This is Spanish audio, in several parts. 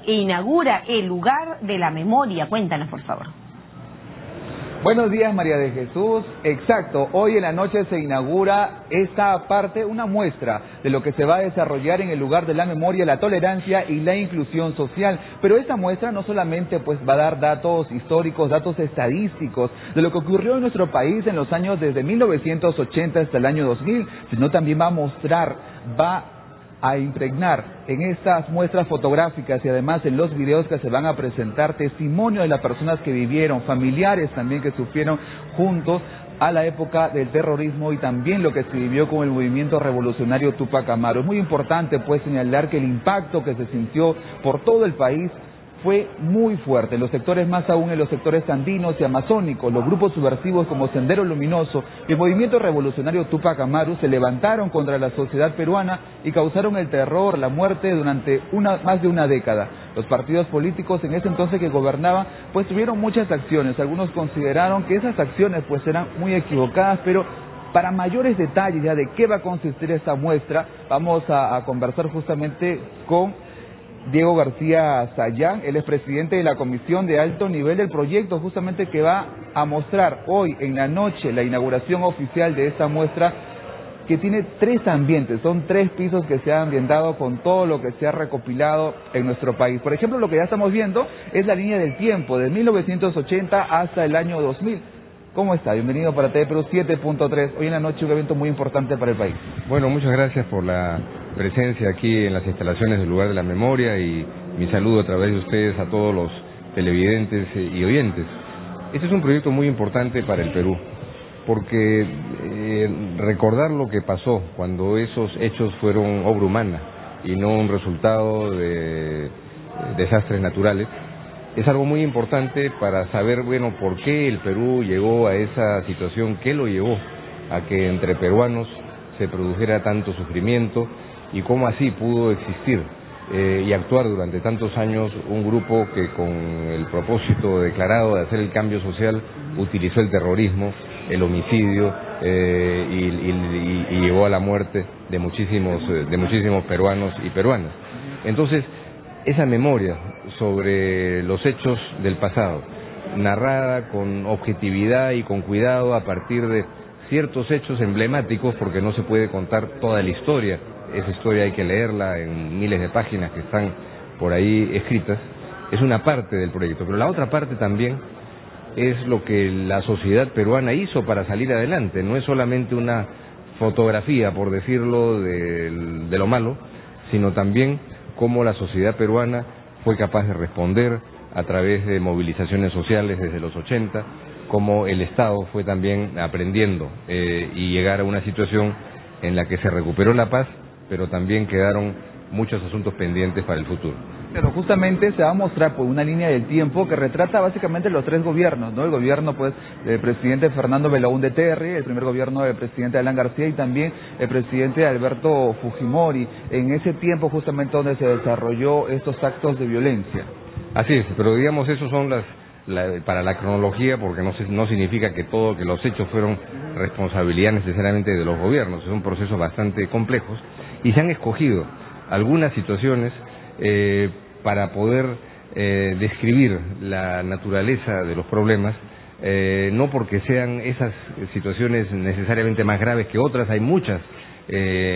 inaugura el lugar de la memoria. Cuéntanos, por favor. Buenos días, María de Jesús. Exacto, hoy en la noche se inaugura esta parte, una muestra de lo que se va a desarrollar en el lugar de la memoria, la tolerancia y la inclusión social. Pero esta muestra no solamente va a dar datos históricos, datos estadísticos de lo que ocurrió en nuestro país en los años desde 1980 hasta el año 2000, sino también va a mostrar, a impregnar en estas muestras fotográficas y además en los videos que se van a presentar testimonio de las personas que vivieron, familiares también que sufrieron juntos a la época del terrorismo y también lo que se vivió con el movimiento revolucionario Túpac Amaru. Es muy importante señalar que el impacto que se sintió por todo el país fue muy fuerte, en los sectores más aún en los sectores andinos y amazónicos. Los grupos subversivos como Sendero Luminoso y el movimiento revolucionario Túpac Amaru se levantaron contra la sociedad peruana y causaron el terror, la muerte durante más de una década. Los partidos políticos en ese entonces que gobernaban tuvieron muchas acciones. Algunos consideraron que esas acciones eran muy equivocadas, pero para mayores detalles ya de qué va a consistir esta muestra, vamos a conversar justamente con Diego García Sayán. Él es presidente de la comisión de alto nivel del proyecto, justamente que va a mostrar hoy en la noche la inauguración oficial de esta muestra, que tiene 3 ambientes, son 3 pisos que se han ambientado con todo lo que se ha recopilado en nuestro país. Por ejemplo, lo que ya estamos viendo es la línea del tiempo, de 1980 hasta el año 2000. ¿Cómo está? Bienvenido para TV Perú 7.3. Hoy en la noche un evento muy importante para el país. Bueno, muchas gracias por la presencia aquí en las instalaciones del lugar de la memoria y mi saludo a través de ustedes a todos los televidentes y oyentes. Este es un proyecto muy importante para el Perú, porque recordar lo que pasó cuando esos hechos fueron obra humana y no un resultado de desastres naturales, es algo muy importante para saber, por qué el Perú llegó a esa situación, qué lo llevó a que entre peruanos se produjera tanto sufrimiento y cómo así pudo existir y actuar durante tantos años un grupo que con el propósito declarado de hacer el cambio social utilizó el terrorismo, el homicidio y llevó a la muerte de muchísimos peruanos y peruanas. Entonces, esa memoria sobre los hechos del pasado, narrada con objetividad y con cuidado a partir de ciertos hechos emblemáticos, porque no se puede contar toda la historia, esa historia hay que leerla en miles de páginas que están por ahí escritas, es una parte del proyecto, pero la otra parte también es lo que la sociedad peruana hizo para salir adelante, no es solamente una fotografía, por decirlo, de lo malo, sino también cómo la sociedad peruana fue capaz de responder a través de movilizaciones sociales desde los 80, cómo el Estado fue también aprendiendo y llegar a una situación en la que se recuperó la paz, pero también quedaron muchos asuntos pendientes para el futuro. Pero justamente se va a mostrar una línea del tiempo que retrata básicamente los 3 gobiernos, ¿no? El gobierno del presidente Fernando Belaúnde Terry, el primer gobierno del presidente Alan García y también el presidente Alberto Fujimori, en ese tiempo justamente donde se desarrolló estos actos de violencia. Así es, pero digamos esos son para la cronología, porque no significa que los hechos fueron responsabilidad necesariamente de los gobiernos, son procesos bastante complejos y se han escogido algunas situaciones para poder describir la naturaleza de los problemas, no porque sean esas situaciones necesariamente más graves que otras, hay muchas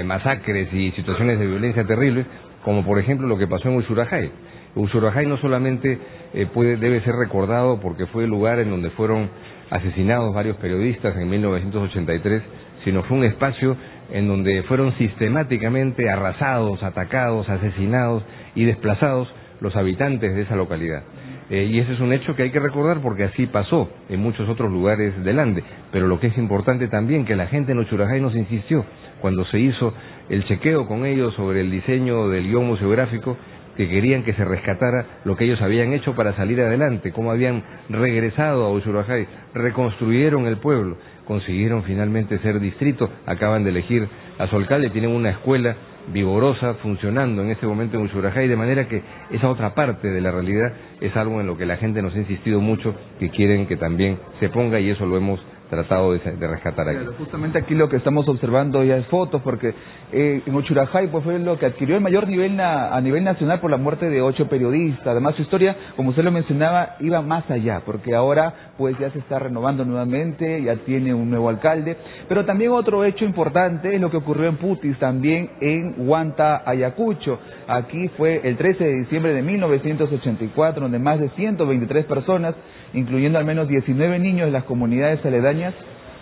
masacres y situaciones de violencia terribles, como por ejemplo lo que pasó en Ushurajay. Ushurajay no solamente debe ser recordado porque fue el lugar en donde fueron asesinados varios periodistas en 1983, sino fue un espacio en donde fueron sistemáticamente arrasados, atacados, asesinados y desplazados los habitantes de esa localidad. Y ese es un hecho que hay que recordar porque así pasó en muchos otros lugares del Ande. Pero lo que es importante también, que la gente en Ushurajay nos insistió cuando se hizo el chequeo con ellos sobre el diseño del guión museográfico, que querían que se rescatara lo que ellos habían hecho para salir adelante, cómo habían regresado a Ushurajay, reconstruyeron el pueblo, consiguieron finalmente ser distrito, acaban de elegir a su alcalde, tienen una escuela vigorosa funcionando en este momento en Ushurajay, de manera que esa otra parte de la realidad es algo en lo que la gente nos ha insistido mucho, que quieren que también se ponga, y eso lo hemos tratado de rescatar aquí. Claro, justamente aquí lo que estamos observando ya es fotos, porque en Uchurajay pues fue lo que adquirió el mayor nivel a nivel nacional por la muerte de 8 periodistas. Además su historia, como usted lo mencionaba, iba más allá, porque ahora pues ya se está renovando nuevamente, ya tiene un nuevo alcalde. Pero también otro hecho importante es lo que ocurrió en Putis, también en Huanta, Ayacucho. Aquí fue el 13 de diciembre de 1984, donde más de 123 personas, incluyendo al menos 19 niños de las comunidades aledañas,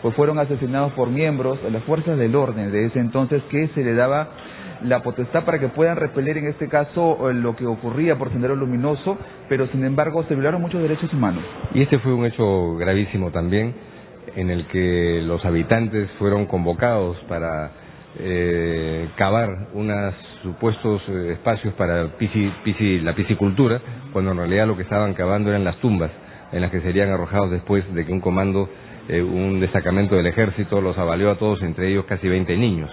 pues fueron asesinados por miembros de las fuerzas del orden de ese entonces, que se le daba la potestad para que puedan repeler en este caso lo que ocurría por Sendero Luminoso, pero sin embargo se violaron muchos derechos humanos. Y este fue un hecho gravísimo también, en el que los habitantes fueron convocados para cavar unos supuestos espacios para la piscicultura, cuando en realidad lo que estaban cavando eran las tumbas en las que serían arrojados después de que un comando, un destacamento del ejército los avalió a todos, entre ellos casi 20 niños.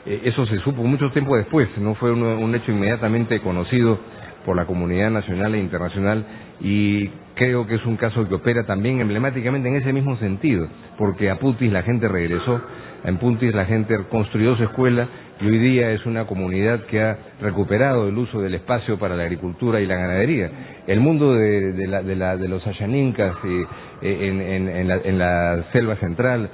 Eso se supo mucho tiempo después, no fue un hecho inmediatamente conocido por la comunidad nacional e internacional, y creo que es un caso que opera también emblemáticamente en ese mismo sentido, porque a Putis la gente regresó, en Putis la gente construyó su escuela y hoy día es una comunidad que ha recuperado el uso del espacio para la agricultura y la ganadería. El mundo de los Ayanincas en la selva central,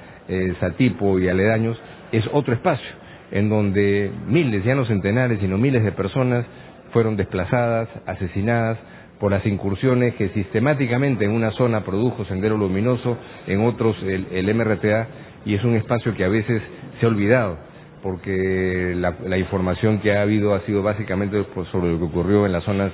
Satipo y aledaños, es otro espacio en donde miles, ya no centenares, sino miles de personas fueron desplazadas, asesinadas por las incursiones que sistemáticamente en una zona produjo Sendero Luminoso, en otros el MRTA, y es un espacio que a veces se ha olvidado, porque la información que ha habido ha sido básicamente sobre lo que ocurrió en las zonas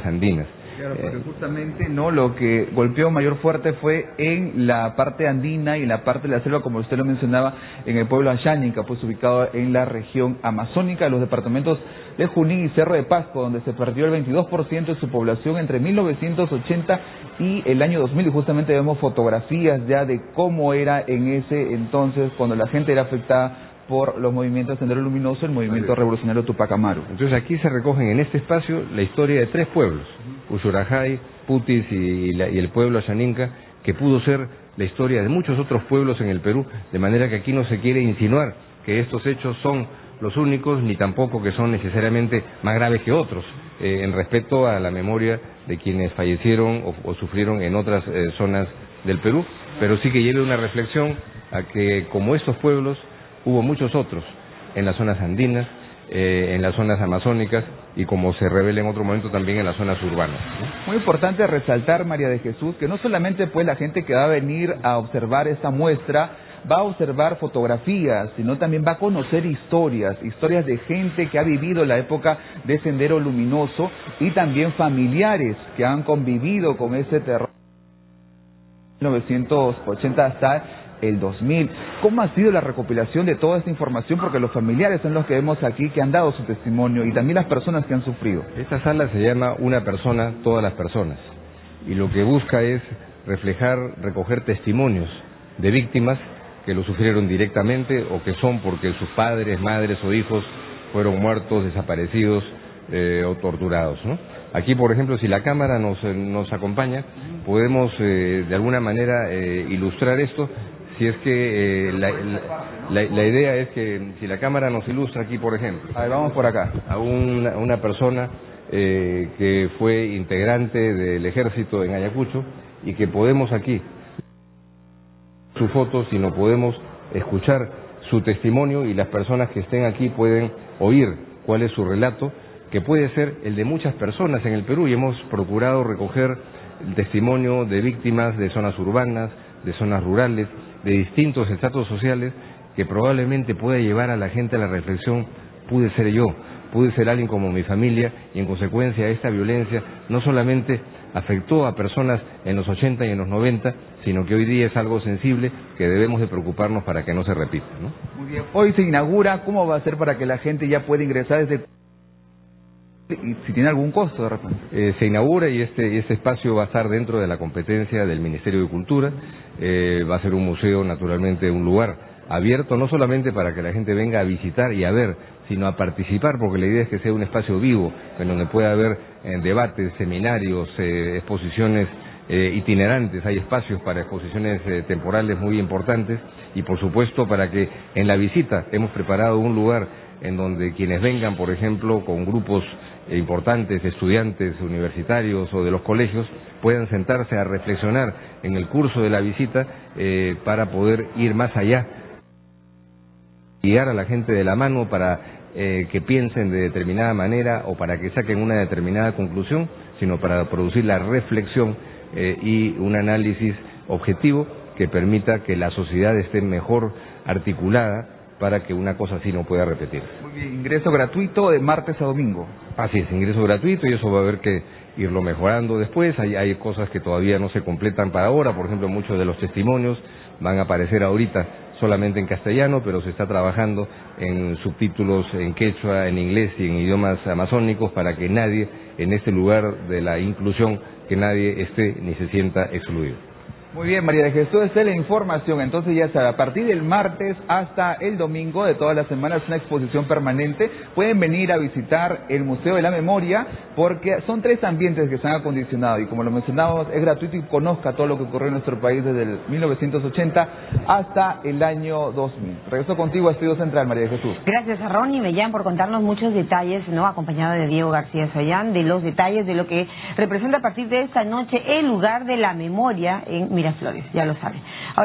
andinas. Claro, porque justamente no, lo que golpeó mayor fuerte fue en la parte andina y en la parte de la selva, como usted lo mencionaba, en el pueblo Ayánica, pues ubicado en la región amazónica, los departamentos de Junín y Cerro de Pasco, donde se perdió el 22% de su población entre 1980 y el año 2000, y justamente vemos fotografías ya de cómo era en ese entonces, cuando la gente era afectada por los movimientos Sendero Luminoso, el movimiento revolucionario Tupac Amaru. Entonces aquí se recogen en este espacio la historia de 3 pueblos, Uchurajay, Putis y el pueblo Ayaninca, que pudo ser la historia de muchos otros pueblos en el Perú, de manera que aquí no se quiere insinuar que estos hechos son los únicos, ni tampoco que son necesariamente más graves que otros, en respecto a la memoria de quienes fallecieron o sufrieron en otras zonas del Perú, pero sí que lleve una reflexión a que, como estos pueblos, hubo muchos otros en las zonas andinas, en las zonas amazónicas y, como se revela en otro momento, también en las zonas urbanas. Muy importante resaltar, María de Jesús, que no solamente pues la gente que va a venir a observar esta muestra va a observar fotografías, sino también va a conocer historias de gente que ha vivido la época de Sendero Luminoso y también familiares que han convivido con ese terror de 1980 hasta el 2000. ¿Cómo ha sido la recopilación de toda esta información? Porque los familiares son los que vemos aquí, que han dado su testimonio, y también las personas que han sufrido. Esta sala se llama Una persona, todas las personas, y lo que busca es recoger testimonios de víctimas que lo sufrieron directamente o que son porque sus padres, madres o hijos fueron muertos, desaparecidos o torturados, ¿no? Aquí, por ejemplo, si la cámara nos acompaña, podemos de alguna manera ilustrar esto. Si es que la idea es que si la cámara nos ilustra aquí, por ejemplo, a ver, vamos por acá, a una persona que fue integrante del ejército en Ayacucho, y que podemos aquí su foto, sino podemos escuchar su testimonio, y las personas que estén aquí pueden oír cuál es su relato, que puede ser el de muchas personas en el Perú, y hemos procurado recoger el testimonio de víctimas de zonas urbanas, de zonas rurales, de distintos estratos sociales, que probablemente pueda llevar a la gente a la reflexión: pude ser yo, pude ser alguien como mi familia, y en consecuencia esta violencia no solamente afectó a personas en los 80 y en los 90, sino que hoy día es algo sensible que debemos de preocuparnos para que no se repita, ¿no? Muy bien, hoy se inaugura. ¿Cómo va a ser para que la gente ya pueda ingresar desde... y si tiene algún costo de repente? Se inaugura, y este espacio va a estar dentro de la competencia del Ministerio de Cultura. Va a ser un museo, naturalmente, un lugar abierto no solamente para que la gente venga a visitar y a ver, sino a participar, porque la idea es que sea un espacio vivo, en donde pueda haber debates, seminarios, exposiciones itinerantes, hay espacios para exposiciones temporales muy importantes y por supuesto para que en la visita hemos preparado un lugar en donde quienes vengan, por ejemplo, con grupos importantes, estudiantes universitarios o de los colegios, puedan sentarse a reflexionar en el curso de la visita para poder ir más allá, guiar a la gente de la mano para que piensen de determinada manera o para que saquen una determinada conclusión, sino para producir la reflexión y un análisis objetivo que permita que la sociedad esté mejor articulada para que una cosa así no pueda repetir. Muy bien, ingreso gratuito de martes a domingo. Así es, ingreso gratuito y eso va a haber que irlo mejorando después. Hay cosas que todavía no se completan para ahora, por ejemplo, muchos de los testimonios van a aparecer ahorita solamente en castellano, pero se está trabajando en subtítulos en quechua, en inglés y en idiomas amazónicos para que nadie en este lugar de la inclusión, que nadie esté ni se sienta excluido. Muy bien, María de Jesús, esta es la información. Entonces ya sabe, a partir del martes hasta el domingo de todas las semanas una exposición permanente. Pueden venir a visitar el Museo de la Memoria porque son 3 ambientes que están acondicionados y como lo mencionábamos es gratuito y conozca todo lo que ocurrió en nuestro país desde el 1980 hasta el año 2000. Regreso contigo a Estudio Central, María de Jesús. Gracias a Ronnie Mellán por contarnos muchos detalles, ¿no? Acompañado de Diego García Sayán, de los detalles de lo que representa a partir de esta noche el lugar de la memoria en Miraflores, ya lo saben. Ahora